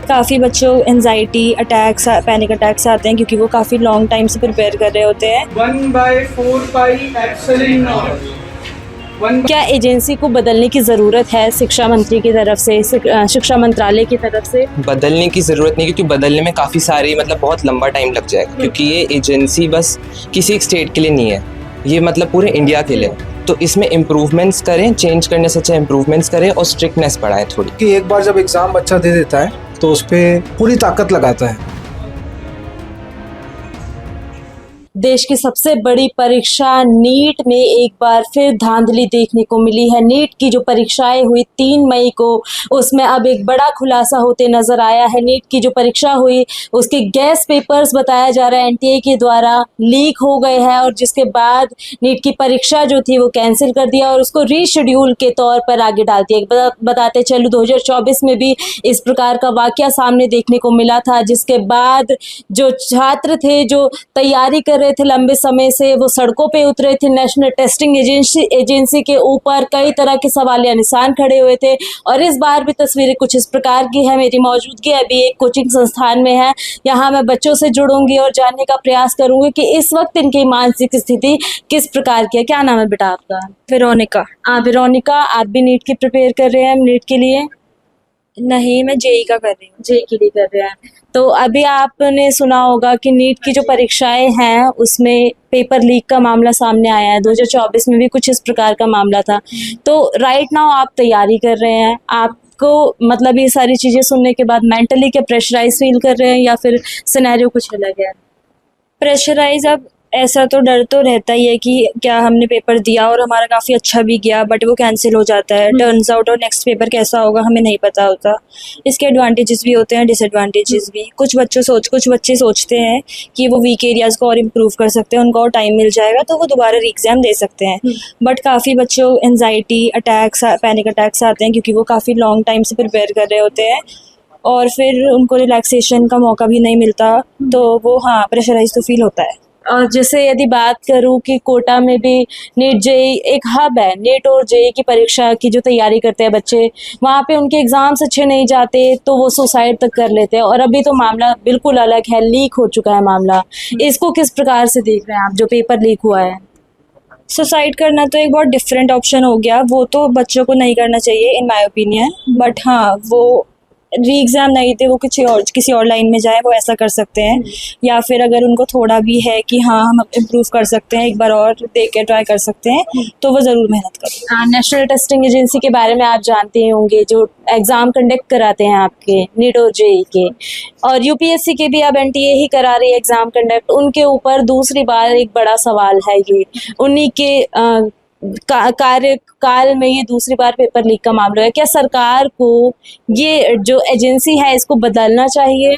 काफ़ी बच्चों anxiety attacks panic attacks आते हैं क्योंकि वो काफ़ी लॉन्ग टाइम से प्रिपेयर कर रहे होते हैं। 1/4 पाई एप्सिलॉन नॉट। क्या एजेंसी को बदलने की ज़रूरत है शिक्षा मंत्री की तरफ से, शिक्षा मंत्रालय की तरफ से? बदलने की ज़रूरत नहीं, क्योंकि बदलने में काफ़ी सारी बहुत लंबा टाइम लग जाएगा, क्योंकि ये एजेंसी बस किसी एक स्टेट के लिए नहीं है, ये पूरे इंडिया के लिए। तो इसमें इम्प्रूवमेंट्स करें, चेंज करने से अच्छा इम्प्रूवमेंट्स करें और स्ट्रिक्टनेस बढ़ाएं थोड़ी। कि एक बार जब एग्ज़ाम बच्चा दे देता है तो उस पर पूरी ताकत लगाता है। देश की सबसे बड़ी परीक्षा नीट में एक बार फिर धांधली देखने को मिली है। नीट की जो परीक्षाएं हुई 3 मई को, उसमें अब एक बड़ा खुलासा होते नजर आया है। नीट की जो परीक्षा हुई उसके गैस पेपर्स बताया जा रहा है एनटीए के द्वारा लीक हो गए हैं, और जिसके बाद नीट की परीक्षा जो थी वो कैंसिल कर दिया और उसको रीशेड्यूल के तौर पर आगे डाल दिया। बताते चलूँ 2024 में भी इस प्रकार का वाकया सामने देखने को मिला था, जिसके बाद जो छात्र थे जो तैयारी कर थे लंबे समय से, वो सड़कों पे उतरे थे। नेशनल टेस्टिंग एजेंसी के ऊपर कई तरह के सवालिया निशान खड़े हुए थे। और इस बार भी तस्वीरें कुछ इस प्रकार की है। मेरी मौजूदगी अभी एक कोचिंग संस्थान में है, यहाँ मैं बच्चों से जुड़ूंगी और जानने का प्रयास करूंगी कि इस वक्त इनकी मानसिक स्थिति किस प्रकार की है। क्या नाम है बेटा आपका? वेरोनिका। वेरोनिका, आप भी नीट की प्रिपेयर कर रहे हैं नीट के लिए? नहीं, मैं जेई का कर रही हूँ। जेई के लिए कर रहे हैं। तो अभी आपने सुना होगा कि नीट की जो परीक्षाएं हैं उसमें पेपर लीक का मामला सामने आया है। 2024 में भी कुछ इस प्रकार का मामला था। तो राइट नाउ आप तैयारी कर रहे हैं, आपको ये सारी चीज़ें सुनने के बाद मेंटली क्या प्रेशराइज फील कर रहे हैं या फिर सिनेरियो कुछ अलग है? प्रेशराइज, अब ऐसा तो डर तो रहता ही है कि क्या हमने पेपर दिया और हमारा काफ़ी अच्छा भी गया बट वो कैंसिल हो जाता है, टर्न्स आउट, और नेक्स्ट पेपर कैसा होगा हमें नहीं पता होता। इसके एडवांटेजेस भी होते हैं, डिसएडवांटेजेस भी। कुछ बच्चे सोचते हैं कि वो वीक एरियाज़ को और इम्प्रूव कर सकते हैं, उनको और टाइम मिल जाएगा तो वो दोबारा री एग्ज़ाम दे सकते हैं। बट काफ़ी बच्चों एनजाइटी अटैक्स पैनिक अटैक्स आते हैं क्योंकि वो काफ़ी लॉन्ग टाइम से प्रिपेयर कर रहे होते हैं और फिर उनको रिलैक्सेशन का मौका भी नहीं मिलता, तो वो प्रेशराइज तो फील होता है। और जैसे यदि बात करूं कि कोटा में भी नीट जेई एक हब है, नीट और जेई की परीक्षा की जो तैयारी करते हैं बच्चे, वहाँ पे उनके एग्जाम्स अच्छे नहीं जाते तो वो सुसाइड तक कर लेते हैं। और अभी तो मामला बिल्कुल अलग है, लीक हो चुका है मामला। इसको किस प्रकार से देख रहे हैं आप, जो पेपर लीक हुआ है? सुसाइड करना तो एक बहुत डिफरेंट ऑप्शन हो गया, वो तो बच्चों को नहीं करना चाहिए इन माय ओपिनियन। बट वो री एग्ज़ाम नहीं थे, वो किसी और लाइन में जाए, वो ऐसा कर सकते हैं। या फिर अगर उनको थोड़ा भी है कि हम इम्प्रूव कर सकते हैं, एक बार और दे के ट्राई कर सकते हैं, तो वो ज़रूर मेहनत करें। नेशनल टेस्टिंग एजेंसी के बारे में आप जानते ही होंगे, जो एग्ज़ाम कंडक्ट कराते हैं आपके नीट और जेई के, और यूपीएससी के भी अब एनटीए ही करा रही है एग्ज़ाम कंडक्ट। उनके ऊपर दूसरी बार एक बड़ा सवाल है, ये उन्हीं के कार्यकाल में ये दूसरी बार पेपर लीक का मामला है। क्या सरकार को ये जो एजेंसी है इसको बदलना चाहिए?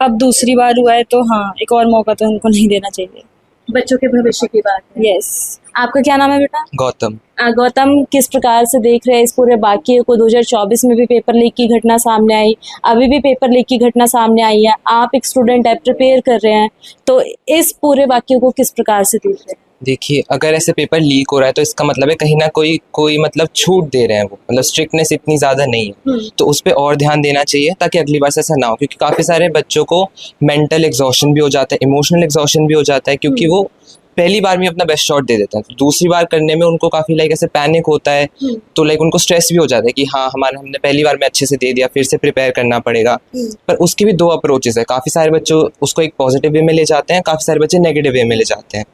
अब दूसरी बार हुआ है तो एक और मौका तो उनको नहीं देना चाहिए। बच्चों के भविष्य की बात है। यस। आपका क्या नाम है बेटा? गौतम। गौतम, किस प्रकार से देख रहे हैं इस पूरे वाकये को? 2024 में भी पेपर लीक की घटना सामने आई, अभी भी पेपर लीक की घटना सामने आई है। आप एक स्टूडेंट है, प्रिपेयर कर रहे हैं, तो इस पूरे वाकये को किस प्रकार से देख रहे हैं? देखिए, अगर ऐसे पेपर लीक हो रहा है तो इसका है कहीं ना कोई छूट दे रहे हैं, वो स्ट्रिक्टनेस इतनी ज़्यादा नहीं है, तो उस पर और ध्यान देना चाहिए ताकि अगली बार से ऐसा ना हो। क्योंकि काफ़ी सारे बच्चों को मेंटल एग्जॉशन भी हो जाता है, इमोशनल एग्जॉशन भी हो जाता है, क्योंकि वो पहली बार में अपना बेस्ट शॉट दे देते हैं, तो दूसरी बार करने में उनको काफ़ी ऐसे पैनिक होता है, तो उनको स्ट्रेस भी हो जाता है कि हमने पहली बार में अच्छे से दे दिया, फिर से प्रिपेयर करना पड़ेगा। पर उसकी भी 2 अप्रोचेस है। काफ़ी सारे बच्चों उसको एक पॉजिटिव वे में ले जाते हैं, काफ़ी सारे बच्चे नेगेटिव वे में ले जाते हैं।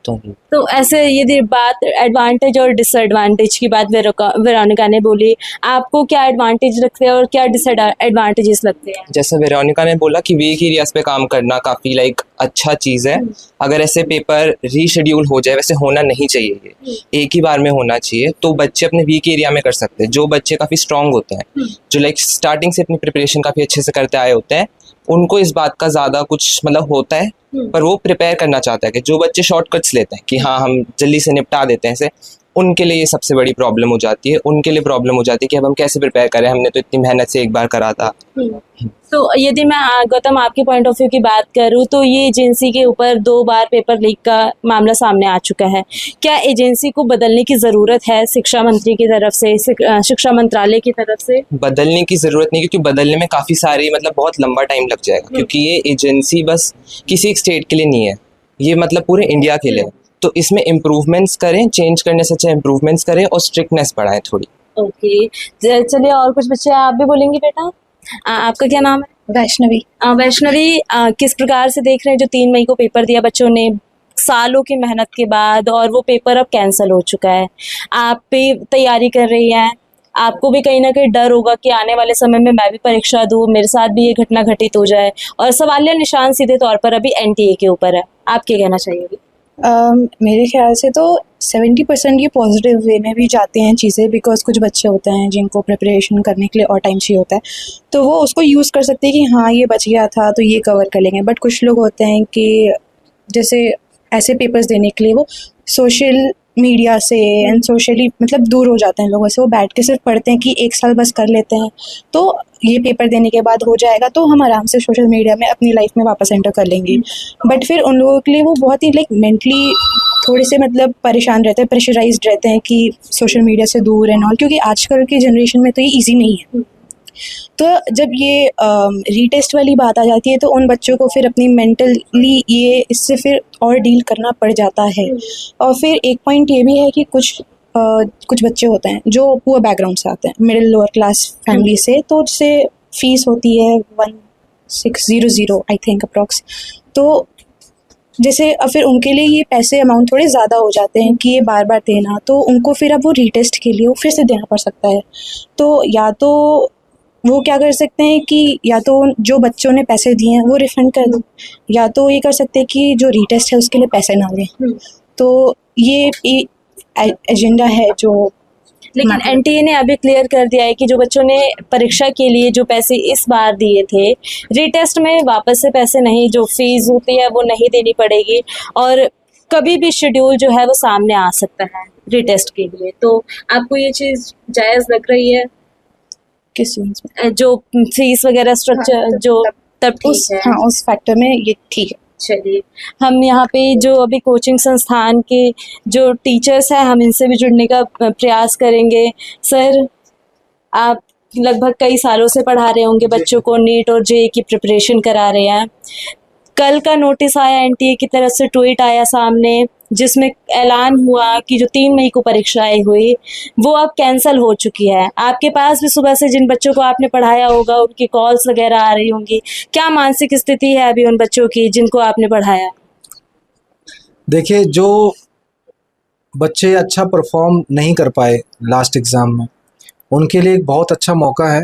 तो ऐसे यदि बात एडवांटेज और डिसएडवांटेज की बात वेरोनिका ने बोली, आपको क्या एडवांटेज लगते हैं और क्या डिसएडवांटेजेस लगते हैं? जैसे वेरोनिका ने बोला कि वीक एरियाज पे काम करना काफ़ी अच्छा चीज़ है। अगर ऐसे पेपर रीशेड्यूल हो जाए, वैसे होना नहीं चाहिए, ये एक ही बार में होना चाहिए, तो बच्चे अपने वीक एरिया में कर सकते हैं। जो बच्चे काफ़ी स्ट्रांग होते हैं, जो स्टार्टिंग से अपनी प्रिपरेशन काफ़ी अच्छे से करते आए होते हैं, उनको इस बात का ज़्यादा कुछ होता है, पर वो प्रिपेयर करना चाहता है। कि जो बच्चे शॉर्टकट्स लेते हैं कि हम जल्दी से निपटा देते हैं, उनके लिए ये सबसे बड़ी प्रॉब्लम हो जाती है। उनके लिए प्रॉब्लम हो जाती है कि अब हम कैसे प्रिपेयर करें, हमने तो इतनी मेहनत से एक बार करा था। तो यदि मैं गौतम आपके पॉइंट ऑफ व्यू की बात करूं तो ये एजेंसी के ऊपर 2 बार पेपर लीक का मामला सामने आ चुका है। क्या एजेंसी को बदलने की ज़रूरत है शिक्षा मंत्री की तरफ से, शिक्षा मंत्रालय की तरफ से? बदलने की ज़रूरत नहीं, क्योंकि बदलने में काफ़ी सारी मतलब बहुत लंबा टाइम लग जाएगा, क्योंकि ये एजेंसी बस किसी एक स्टेट के लिए नहीं है, ये मतलब पूरे इंडिया के लिए है। तो इसमें इम्प्रूवमेंट्स करें, चेंज करने से अच्छा इम्प्रूवमेंट्स करें और स्ट्रिक्टनेस बढ़ाएं थोड़ी। ओके, चलिए और कुछ बच्चे आप भी बोलेंगे बेटा? आपका क्या नाम है? वैष्णवी। वैष्णवी, किस प्रकार से देख रहे हैं जो 3 मई को पेपर दिया बच्चों ने सालों की मेहनत के बाद, और वो पेपर अब कैंसिल हो चुका है। आप भी तैयारी कर रही हैं, आपको भी कहीं ना कहीं डर होगा कि आने वाले समय में मैं भी परीक्षा दूँ, मेरे साथ भी ये घटना घटित हो जाए, और सवालिया निशान सीधे तौर पर अभी एनटीए के ऊपर है। आप क्या कहना चाहिए? मेरे ख्याल से तो 70% ये पॉजिटिव वे में भी जाते हैं चीज़ें, बिकॉज कुछ बच्चे होते हैं जिनको प्रिपरेशन करने के लिए और टाइम चाहिए होता है, तो वो उसको यूज़ कर सकते हैं कि हाँ ये बच गया था तो ये कवर कर लेंगे। बट कुछ लोग होते हैं कि जैसे ऐसे पेपर्स देने के लिए वो सोशल मीडिया से एंड सोशली मतलब दूर हो जाते हैं लोगों से, वो बैठ के सिर्फ पढ़ते हैं कि 1 साल बस कर लेते हैं तो ये पेपर देने के बाद हो जाएगा तो हम आराम से सोशल मीडिया में अपनी लाइफ में वापस एंटर कर लेंगे। बट फिर उन लोगों के लिए वो बहुत ही लाइक मेंटली थोड़े से मतलब परेशान रहते हैं, प्रेशराइज्ड रहते हैं कि सोशल मीडिया से दूर एंड ऑल, क्योंकि आजकल की जनरेशन में तो ये ईजी नहीं है। तो जब ये रीटेस्ट वाली बात आ जाती है तो उन बच्चों को फिर अपनी मेंटली ये इससे फिर और डील करना पड़ जाता है। और फिर एक पॉइंट ये भी है कि कुछ बच्चे होते हैं जो पुअर बैकग्राउंड से आते हैं, मिडिल लोअर क्लास फैमिली से, तो जिससे फीस होती है 1600 आई थिंक अप्रॉक्स। तो जैसे अब फिर उनके लिए ये पैसे अमाउंट थोड़े ज़्यादा हो जाते हैं कि ये बार बार देना, तो उनको फिर अब वो रीटेस्ट के लिए वो फिर से देना पड़ सकता है। तो या तो वो क्या कर सकते हैं कि या तो जो बच्चों ने पैसे दिए हैं वो रिफंड कर दो, या तो ये कर सकते हैं कि जो रीटेस्ट है उसके लिए पैसे ना दें। तो ये एजेंडा है जो, लेकिन एनटीए ने अभी क्लियर कर दिया है कि जो बच्चों ने परीक्षा के लिए जो पैसे इस बार दिए थे, रीटेस्ट में वापस से पैसे नहीं, जो फीस होती है वो नहीं देनी पड़ेगी, और कभी भी शेड्यूल जो है वो सामने आ सकता है रीटेस्ट के लिए। तो आपको ये चीज़ जायज़ लग रही है? किस चीज़ में? जो फीस वगैरह स्ट्रक्चर जो तब ठीक है? हाँ, उस फैक्टर में ये ठीक है। चलिए, हम यहाँ पे जो अभी कोचिंग संस्थान के जो टीचर्स हैं हम इनसे भी जुड़ने का प्रयास करेंगे। सर, आप लगभग कई सालों से पढ़ा रहे होंगे बच्चों को, नीट और जेईई की प्रिपरेशन करा रहे हैं। कल का नोटिस आया, एनटीए की तरफ से ट्वीट आया सामने जिसमें ऐलान हुआ कि जो 3 मई को परीक्षाएं हुई वो अब कैंसिल हो चुकी है। आपके पास भी सुबह से जिन बच्चों को आपने पढ़ाया होगा उनकी कॉल्स वगैरह आ रही होंगी, क्या मानसिक स्थिति है अभी उन बच्चों की जिनको आपने पढ़ाया? देखिए, जो बच्चे अच्छा परफॉर्म नहीं कर पाए लास्ट एग्ज़ाम में, उनके लिए एक बहुत अच्छा मौका है,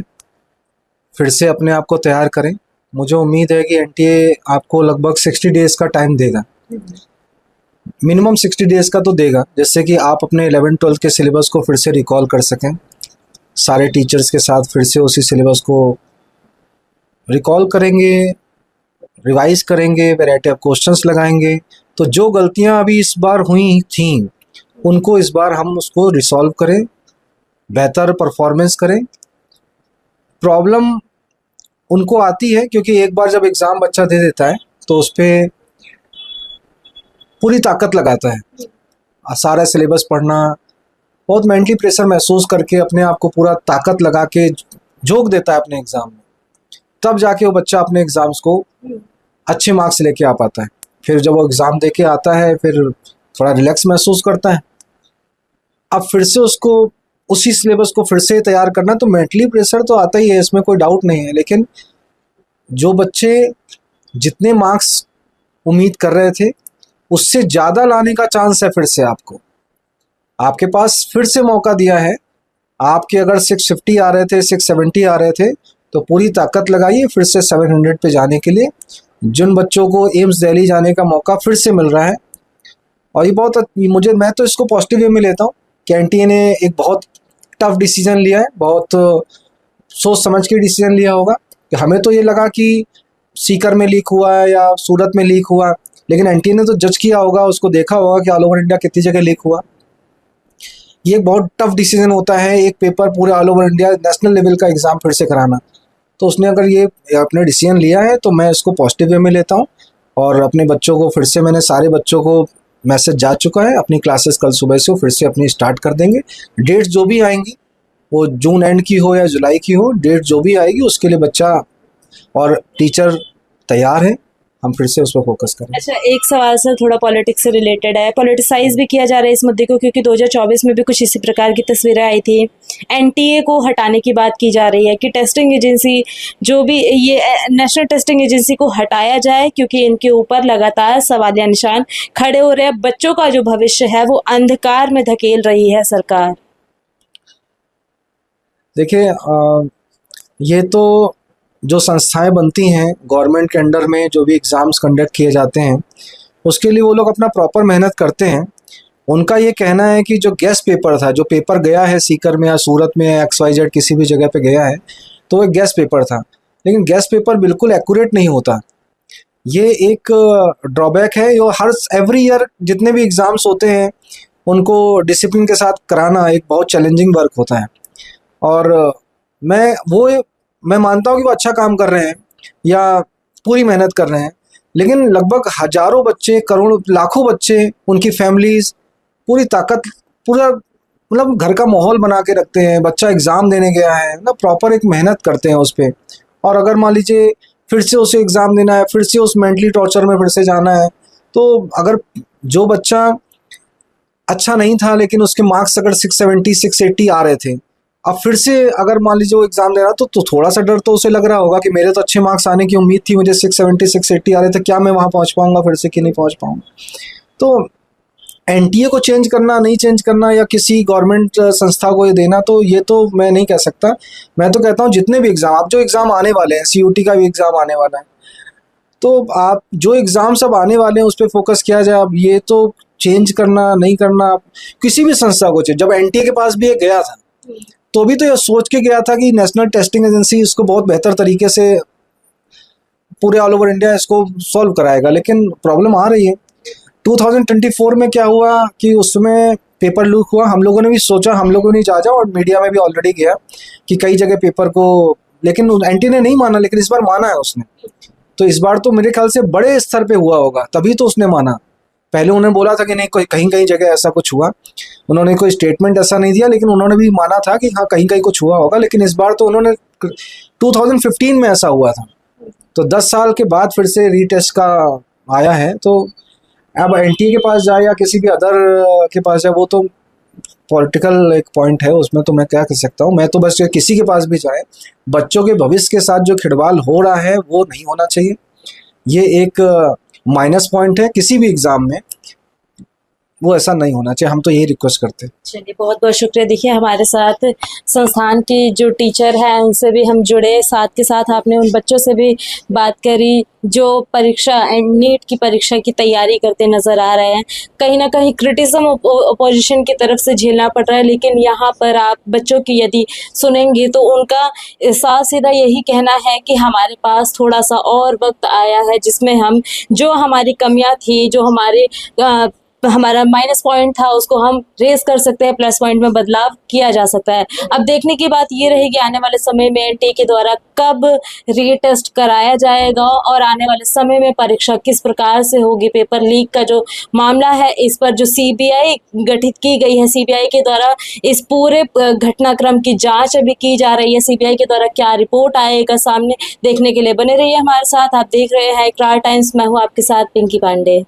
फिर से अपने आप को तैयार करें। मुझे उम्मीद है कि एनटीए आपको लगभग 60 डेज़ का टाइम देगा, मिनिमम 60 डेज़ का तो देगा, जिससे कि आप अपने 11-12 के सिलेबस को फिर से रिकॉल कर सकें, सारे टीचर्स के साथ फिर से उसी सिलेबस को रिकॉल करेंगे, रिवाइज करेंगे, वैरायटी ऑफ क्वेश्चंस लगाएंगे। तो जो गलतियां अभी इस बार हुई थी उनको इस बार हम उसको रिसॉल्व करें, बेहतर परफॉर्मेंस करें। प्रॉब्लम उनको आती है क्योंकि एक बार जब एग्ज़ाम बच्चा दे देता है तो उस पर पूरी ताकत लगाता है, सारा सिलेबस पढ़ना, बहुत मेंटली प्रेशर महसूस करके अपने आप को पूरा ताकत लगा के झोंक देता है अपने एग्ज़ाम में, तब जाके वो बच्चा अपने एग्ज़ाम्स को अच्छे मार्क्स लेके आ पाता है। फिर जब वो एग्ज़ाम दे के आता है फिर थोड़ा रिलैक्स महसूस करता है, अब फिर से उसको उसी सिलेबस को फिर से तैयार करना, तो मेंटली प्रेशर तो आता ही है, इसमें कोई डाउट नहीं है। लेकिन जो बच्चे जितने मार्क्स उम्मीद कर रहे थे उससे ज़्यादा लाने का चांस है, फिर से आपके पास फिर से मौका दिया है। आपके अगर 650 आ रहे थे, 670 आ रहे थे, तो पूरी ताकत लगाइए फिर से 700 पे जाने के लिए। जिन बच्चों को एम्स दिल्ली जाने का मौका फिर से मिल रहा है, और ये बहुत मैं तो इसको पॉजिटिव वे में लेता हूँ कि एनटीए ने एक बहुत टफ डिसीजन लिया है, बहुत सोच समझ के डिसीजन लिया होगा। कि हमें तो ये लगा कि सीकर में लीक हुआ है या सूरत में लीक हुआ, लेकिन एनटीए ने तो जज किया होगा, उसको देखा होगा कि ऑल ओवर इंडिया कितनी जगह लीक हुआ। ये बहुत टफ डिसीजन होता है, एक पेपर पूरे all over India national level का एग्ज़ाम फिर से कराना। तो उसने अगर ये अपने डिसीजन लिया है तो मैं इसको पॉजिटिव वे में लेता हूँ, और अपने बच्चों को फिर से, मैंने सारे बच्चों को मैसेज जा चुका है, अपनी क्लासेस कल सुबह से फिर से अपनी स्टार्ट कर देंगे। डेट्स जो भी आएंगी, वो जून एंड की हो या जुलाई की हो, डेट जो भी आएगी उसके लिए बच्चा और टीचर तैयार है, हम फिर से उस पर फोकस करें। अच्छा, एक सवाल सर थोड़ा पॉलिटिक्स से रिलेटेड है। पॉलिटिसाइज भी किया जा रहा है इस मुद्दे को, क्योंकि 2024 में भी कुछ इसी प्रकार की तस्वीरें आई थी। एनटीए को हटाने की बात की जा रही है कि टेस्टिंग एजेंसी जो भी ये नेशनल टेस्टिंग एजेंसी को हटाया जाए, क्योंकि इनके ऊपर लगातार सवालिया निशान खड़े हो रहे हैं। बच्चों का जो भविष्य है वो अंधकार में धकेल रही है सरकार। देखिए, ये तो जो संस्थाएं बनती हैं गवर्नमेंट के अंडर में, जो भी एग्ज़ाम्स कंडक्ट किए जाते हैं, उसके लिए वो लोग अपना प्रॉपर मेहनत करते हैं। उनका ये कहना है कि जो गेस्ट पेपर था, जो पेपर गया है सीकर में या सूरत में या XYZ किसी भी जगह पे गया है, तो वो एक गेस्ट पेपर था, लेकिन गेस्ट पेपर बिल्कुल एक्यूरेट नहीं होता। ये एक ड्रॉबैक है। ये हर एवरी ईयर जितने भी एग्ज़ाम्स होते हैं उनको डिसिप्लिन के साथ कराना एक बहुत चैलेंजिंग वर्क होता है, और मैं मानता हूँ कि वो अच्छा काम कर रहे हैं या पूरी मेहनत कर रहे हैं, लेकिन लगभग हजारों बच्चे, करोड़ों, लाखों बच्चे, उनकी फैमिलीज पूरी ताकत, पूरा मतलब घर का माहौल बना के रखते हैं। बच्चा एग्ज़ाम देने गया है ना, प्रॉपर एक मेहनत करते हैं उस पर, और अगर मान लीजिए फिर से उसे एग्ज़ाम देना है, फिर से उस मेंटली टॉर्चर में फिर से जाना है, तो अगर जो बच्चा अच्छा नहीं था लेकिन उसके मार्क्स अगर 670 680 आ रहे थे, अब फिर से अगर मान लीजिए वो एग्ज़ाम दे रहा तो थोड़ा सा डर तो उसे लग रहा होगा कि मेरे तो अच्छे मार्क्स आने की उम्मीद थी, मुझे 670 680 आ रहे थे, क्या मैं वहाँ पहुँच पाऊँगा फिर से कि नहीं पहुँच पाऊँगा। तो एनटीए को चेंज करना, नहीं चेंज करना, या किसी गवर्नमेंट संस्था को ये देना, तो ये तो मैं नहीं कह सकता। मैं तो कहता हूँ जितने भी एग्ज़ाम, आप जो एग्ज़ाम आने वाले हैं, CUT का भी एग्ज़ाम आने वाला है, तो आप जो एग्ज़ाम सब आने वाले हैं उस पर फोकस किया जाए। अब ये तो चेंज करना, नहीं करना, किसी भी संस्था को चाहिए। जब एनटीए के पास भी ये गया था तो भी तो ये सोच के गया था कि नेशनल टेस्टिंग एजेंसी इसको बहुत बेहतर तरीके से पूरे ऑल ओवर इंडिया इसको सॉल्व कराएगा, लेकिन प्रॉब्लम आ रही है। 2024 में क्या हुआ कि उसमें पेपर लीक हुआ, हम लोगों ने भी सोचा, हम लोगों ने जांचा और मीडिया में भी ऑलरेडी गया कि कई जगह पेपर को, लेकिन एनटी ने नहीं माना, लेकिन इस बार माना है उसने। तो इस बार तो मेरे ख्याल से बड़े स्तर पे हुआ होगा, तभी तो उसने माना। पहले उन्होंने बोला था कि नहीं, कोई कहीं कहीं जगह ऐसा कुछ हुआ, उन्होंने कोई स्टेटमेंट ऐसा नहीं दिया, लेकिन उन्होंने भी माना था कि हाँ कहीं कहीं कुछ हुआ होगा। लेकिन इस बार तो उन्होंने 2015 में ऐसा हुआ था, तो 10 साल के बाद फिर से रीटेस्ट का आया है। तो अब एनटीए के पास जाए या किसी भी अदर के पास जाए, वो तो पॉलिटिकल एक पॉइंट है, उसमें तो मैं क्या कर सकता हूँ। मैं तो बस किसी के पास भी जाए, बच्चों के भविष्य के साथ जो खिलवाड़ हो रहा है वो नहीं होना चाहिए। ये एक माइनस पॉइंट है किसी भी एग्ज़ाम में, वो ऐसा नहीं होना चाहिए। हम तो यही रिक्वेस्ट करते हैं। चलिए, बहुत बहुत शुक्रिया। देखिए, हमारे साथ संस्थान की जो टीचर हैं उनसे भी हम जुड़े, साथ के साथ आपने उन बच्चों से भी बात करी जो परीक्षा नीट की परीक्षा की तैयारी करते नज़र आ रहे हैं। कहीं ना कहीं क्रिटिसिज्म अपोजिशन की तरफ से झेलना पड़ रहा है, लेकिन यहाँ पर आप बच्चों की यदि सुनेंगे तो उनका साफ सीधा यही कहना है कि हमारे पास थोड़ा सा और वक्त आया है, जिसमें हम जो हमारी कमियाँ थी, जो हमारा माइनस पॉइंट था, उसको हम रेस कर सकते हैं, प्लस पॉइंट में बदलाव किया जा सकता है। अब देखने की बात ये रहेगी आने वाले समय में एनटीए के द्वारा कब रीटेस्ट कराया जाएगा और आने वाले समय में परीक्षा किस प्रकार से होगी। पेपर लीक का जो मामला है, इस पर जो सीबीआई गठित की गई है, सीबीआई के द्वारा इस पूरे घटनाक्रम की जांच अभी की जा रही है। सीबीआई के द्वारा क्या रिपोर्ट आएगा सामने, देखने के लिए बने रहिए हमारे साथ। आप देख रहे हैं इकरार टाइम्स, मैं हूँ आपके साथ पिंकी पांडे।